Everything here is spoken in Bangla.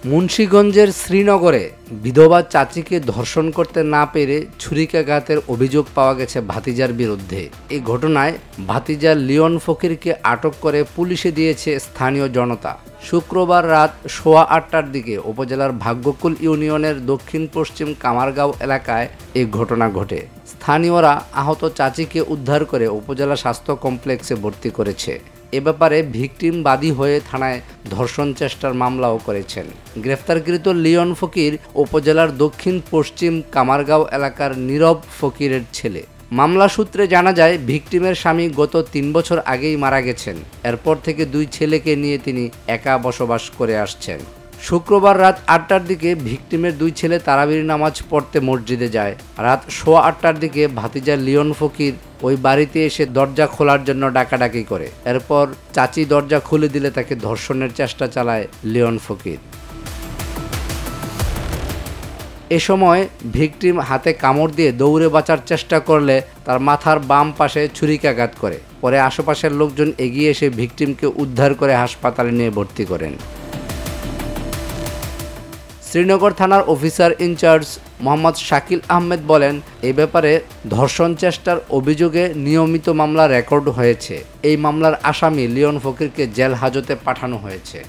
মুন্সিগঞ্জের শ্রীনগরে বিধবা চাচিকে ধর্ষণ করতে না পেরে ছুরিকাঘাতের অভিযোগ পাওয়া গেছে ভাতিজার বিরুদ্ধে। এই ঘটনায় ভাতিজা লিওন ফকিরকে আটক করে পুলিশে দিয়েছে স্থানীয় জনতা। শুক্রবার রাত 8:15টার দিকে উপজেলার ভাগ্যকুল ইউনিয়নের দক্ষিণ পশ্চিম কামারগাঁও এলাকায় এই ঘটনা ঘটে। স্থানীয়রা আহত চাচিকে উদ্ধার করে উপজেলা স্বাস্থ্য কমপ্লেক্সে ভর্তি করেছে। এ ব্যাপারে ভিকটিম বাদী হয়ে থানায় ধর্ষণ চেষ্টার মামলাও করেছেন। গ্রেফতারকৃত লিওন ফকির উপজেলার দক্ষিণ পশ্চিম কামারগাঁও এলাকার নীরব ফকিরের ছেলে। মামলা সূত্রে জানা যায়, ভিকটিমের স্বামী গত 3 বছর আগেই মারা গেছেন। এরপর থেকে 2 ছেলেকে নিয়ে তিনি একা বসবাস করে আসছেন। শুক্রবার রাত 8টার দিকে ভিকটিমের 2 ছেলে তারাবির নামাজ পড়তে মসজিদে যায়। রাত 8:15টার দিকে ভাতিজা লিওন ফকির ওই বাড়িতে এসে দরজা খোলার জন্য ডাকাডাকি করে। এরপর চাচি দরজা খুলে দিলে তাকে ধর্ষণের চেষ্টা চালায় লিওন ফকির। এ সময় ভিকটিম হাতে কামড় দিয়ে দৌড়ে বাঁচার চেষ্টা করলে তার মাথার বাম পাশে ছুরিকাঘাত করে। পরে আশেপাশের লোকজন এগিয়ে এসে ভিকটিমকে উদ্ধার করে হাসপাতালে নিয়ে ভর্তি করেন। শ্রীনগর থানার অফিসার ইনচার্জ মোহাম্মদ শাকিল আহমেদ বলেন, এই ব্যাপারে ধর্ষণ চেষ্টার অভিযোগে নিয়মিত মামলা রেকর্ড হয়েছে। এই মামলার আসামি লিওন ফকিরকে জেল হাজতে পাঠানো হয়েছে।